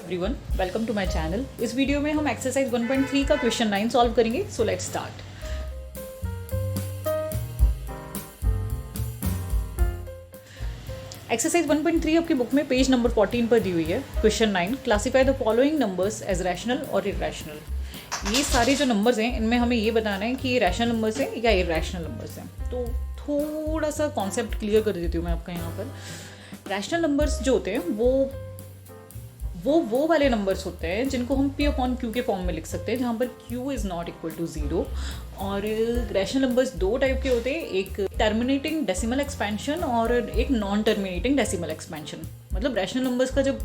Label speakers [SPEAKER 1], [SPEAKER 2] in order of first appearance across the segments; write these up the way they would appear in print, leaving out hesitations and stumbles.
[SPEAKER 1] Everyone, welcome to my channel. इस video में हम एक्सरसाइज 1.3 का क्वेश्चन 9 सॉल्व करेंगे। So let's start. एक्सरसाइज 1.3 आपकी बुक में पेज नंबर 14 पर दी हुई है। Question 9, classify the following numbers as rational और इरेशनल। ये सारे जो नंबर्स हैं इनमें हमें ये बताना है कि ये रैशनल नंबर्स हैं या इरेशनल नंबर्स हैं। तो थोड़ा सा कॉन्सेप्ट क्लियर कर देती हूँ मैं आपका यहाँ पर। रैशनल नंबर्स जो होते हैं वो वाले नंबर्स होते हैं जिनको हम P अपॉन Q के फॉर्म में लिख सकते हैं, जहाँ पर Q is not equal to 0। और रैशनल नंबर्स दो टाइप के होते हैं, एक टर्मिनेटिंग डेसिमल एक्सपेंशन और एक नॉन टर्मिनेटिंग डेसिमल एक्सपेंशन। मतलब रैशनल नंबर्स का जब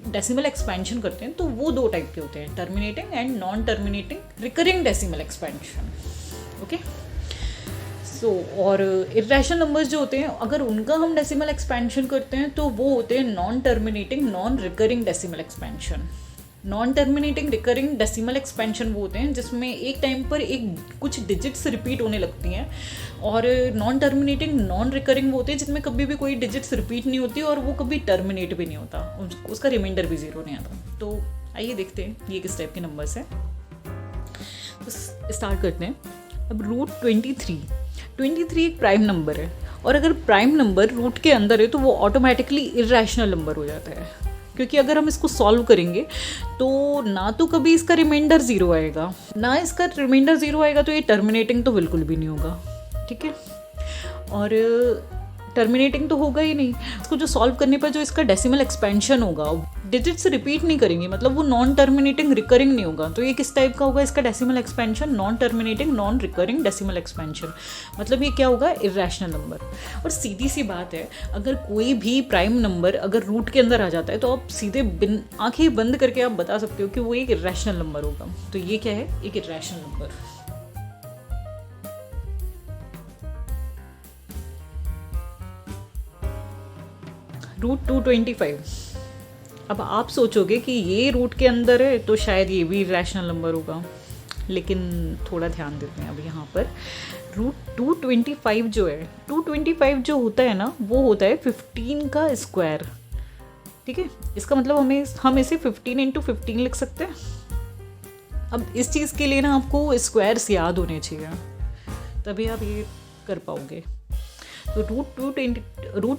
[SPEAKER 1] डेसिमल एक्सपेंशन करते हैं तो वो दो टाइप के होते हैं, terminating and non terminating recurring decimal expansion. Okay, और इरेशनल नंबर्स जो होते हैं अगर उनका हम डेसिमल एक्सपेंशन करते हैं तो वो होते हैं non terminating non recurring decimal expansion. Non terminating recurring decimal expansion वो होते हैं जिसमें एक टाइम पर कुछ डिजिट्स रिपीट होने लगती हैं, और नॉन टर्मिनेटिंग नॉन रिकरिंग वो होते हैं जिसमें कभी भी कोई डिजिट्स रिपीट नहीं होती और वो कभी टर्मिनेट भी नहीं होता, उसका रिमाइंडर भी 0 नहीं आता। तो आइए देखते हैं ये किस टाइप के नंबर्स हैं। तो स्टार्ट करते हैं। अब रूट 23 एक प्राइम नंबर है, और अगर प्राइम नंबर रूट के अंदर है तो वो ऑटोमेटिकली इरेशनल नंबर हो जाता है, क्योंकि अगर हम इसको सॉल्व करेंगे तो ना तो कभी इसका रिमाइंडर 0 आएगा, ना इसका रिमाइंडर 0 आएगा, तो ये टर्मिनेटिंग तो बिल्कुल भी नहीं होगा। ठीक है, और टर्मिनेटिंग तो होगा ही नहीं। इसको जो सॉल्व करने पर जो इसका डेसिमल एक्सपेंशन होगा, डिजिट्स रिपीट नहीं करेंगे, मतलब वो नॉन टर्मिनेटिंग रिकरिंग नहीं होगा। तो ये किस टाइप का होगा इसका decimal expansion? Non terminating non recurring decimal expansion. मतलब ये क्या होगा? Irrational number. और सीधी सी बात है, अगर कोई भी प्राइम नंबर अगर रूट के अंदर आ जाता है तो आप सीधे आंखें बंद करके आप बता सकते हो कि वो एक इरेशनल नंबर होगा। तो ये क्या है? एक इरेशनल नंबर। रूट 225। अब आप सोचोगे कि ये रूट के अंदर है तो शायद ये भी रैशनल नंबर होगा, लेकिन थोड़ा ध्यान देते हैं अब यहाँ पर। रूट 225 जो है, 225 जो होता है ना, वो होता है 15 का स्क्वायर। ठीक है, इसका मतलब हम इसे 15 इंटू 15 लिख सकते हैं। अब इस चीज़ के लिए ना आपको स्क्वायर्स याद होने चाहिए, तभी आप ये कर पाओगे। तो रूट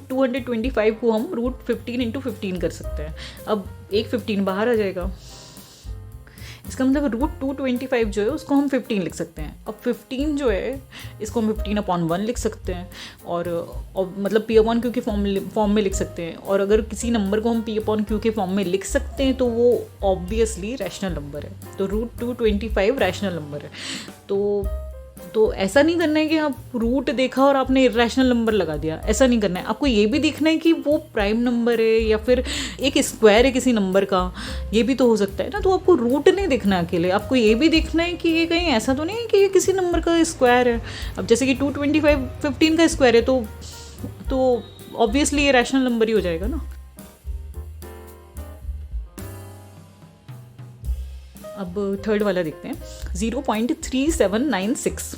[SPEAKER 1] 225 को हम रूट 15 इंटू 15 कर सकते हैं। अब एक 15 बाहर आ जाएगा, इसका मतलब रूट 225 जो है उसको हम 15 लिख सकते हैं। अब 15 जो है इसको हम 15 अपॉन 1 लिख सकते हैं, और मतलब P अपॉन Q के फॉर्म में लिख सकते हैं। और अगर किसी नंबर को हम P अपॉन Q के फॉर्म में लिख सकते हैं तो वो ऑब्वियसली रैशनल नंबर है। तो रूट 225 रैशनल नंबर है। तो ऐसा नहीं करना है कि आप रूट देखा और आपने इरेशनल नंबर लगा दिया, ऐसा नहीं करना है। आपको ये भी देखना है कि वो प्राइम नंबर है या फिर एक स्क्वायर है किसी नंबर का, ये भी तो हो सकता है ना। तो आपको रूट नहीं देखना अकेले, आपको ये भी देखना है कि ये कहीं ऐसा तो नहीं है कि ये किसी नंबर का स्क्वायर है। अब जैसे कि 225 15 का स्क्वायर है तो ऑब्वियसली ये रैशनल नंबर ही हो जाएगा ना। अब थर्ड वाला देखते हैं, 0.3796।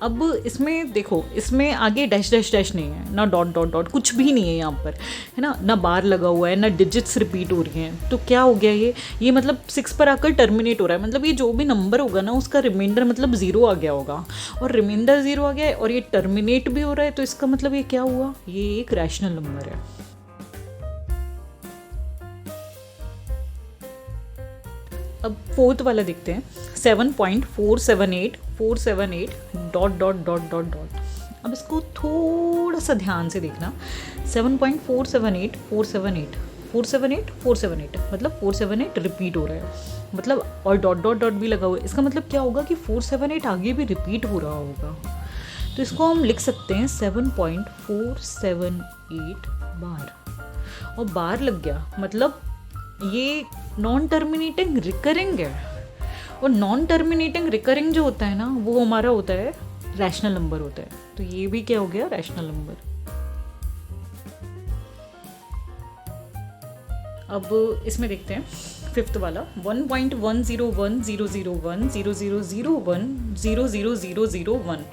[SPEAKER 1] अब इसमें देखो, इसमें आगे डैश डैश डैश नहीं है, ना डॉट डॉट डॉट, कुछ भी नहीं है यहाँ पर, है ना बार लगा हुआ है, ना डिजिट्स रिपीट हो रही हैं। तो क्या हो गया ये मतलब 6 पर आकर टर्मिनेट हो रहा है। मतलब ये जो भी नंबर होगा ना उसका रिमाइंडर मतलब 0 आ गया होगा, और रिमाइंडर 0 आ गया है और ये टर्मिनेट भी हो रहा है, तो इसका मतलब ये क्या हुआ? ये एक रैशनल नंबर है। अब फोर्थ वाला देखते हैं, 7.478 dot dot dot dot dot. अब इसको थोड़ा सा ध्यान से देखना। 7.478 मतलब 478 रिपीट हो रहा है, मतलब, और डॉट डॉट डॉट भी लगा हुआ है। इसका मतलब क्या होगा कि 478 आगे भी रिपीट हो रहा होगा। तो इसको हम लिख सकते हैं 7.478 बार, और बार लग गया मतलब ये नॉन टर्मिनेटिंग रिकरिंग है। और नॉन टर्मिनेटिंग रिकरिंग जो होता है ना वो हमारा होता है रैशनल नंबर होता है। तो ये भी क्या हो गया? Rational number. अब इसमें देखते हैं फिफ्थ वाला, 1.1010010001000001,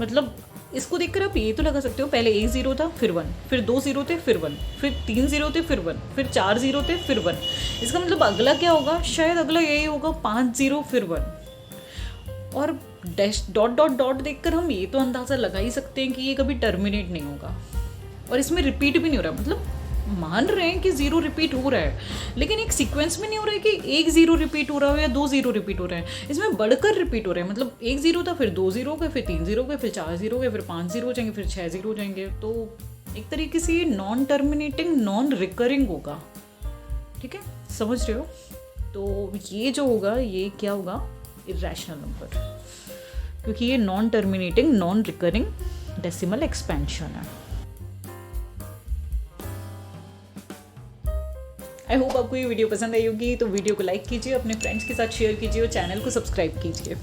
[SPEAKER 1] मतलब इसको देखकर आप ये तो लगा सकते हो पहले एक ज़ीरो था फिर 1, फिर 2 ज़ीरो थे फिर 1, फिर 3 ज़ीरो थे फिर 1, फिर 4 ज़ीरो थे फिर 1। इसका मतलब अगला क्या होगा, शायद अगला यही होगा 5 ज़ीरो फिर 1। और डैश डॉट डॉट डॉट देखकर हम ये तो अंदाज़ा लगा ही सकते हैं कि ये कभी टर्मिनेट नहीं होगा, और इसमें रिपीट भी नहीं हो रहा। मतलब मान रहे हैं कि ज़ीरो रिपीट हो रहा है, लेकिन एक सीक्वेंस में नहीं हो रहा है कि एक ज़ीरो रिपीट हो रहा हो या 2 ज़ीरो रिपीट हो रहे हैं, इसमें बढ़कर रिपीट हो रहे हैं। मतलब एक ज़ीरो था फिर 2 ज़ीरो हो गए, फिर 3 ज़ीरो हो गए, फिर 4 ज़ीरो हो गए, फिर 5 ज़ीरो हो जाएंगे, फिर 6 ज़ीरो हो जाएंगे। तो एक तरीके से ये नॉन टर्मिनेटिंग नॉन रिकरिंग होगा। ठीक है, समझ रहे हो? तो ये जो होगा ये क्या होगा, इरेशनल नंबर, क्योंकि ये non terminating non recurring decimal expansion है। आई होप आपको ये वीडियो पसंद आई होगी, तो वीडियो को लाइक कीजिए, अपने फ्रेंड्स के साथ शेयर कीजिए और चैनल को सब्सक्राइब कीजिए।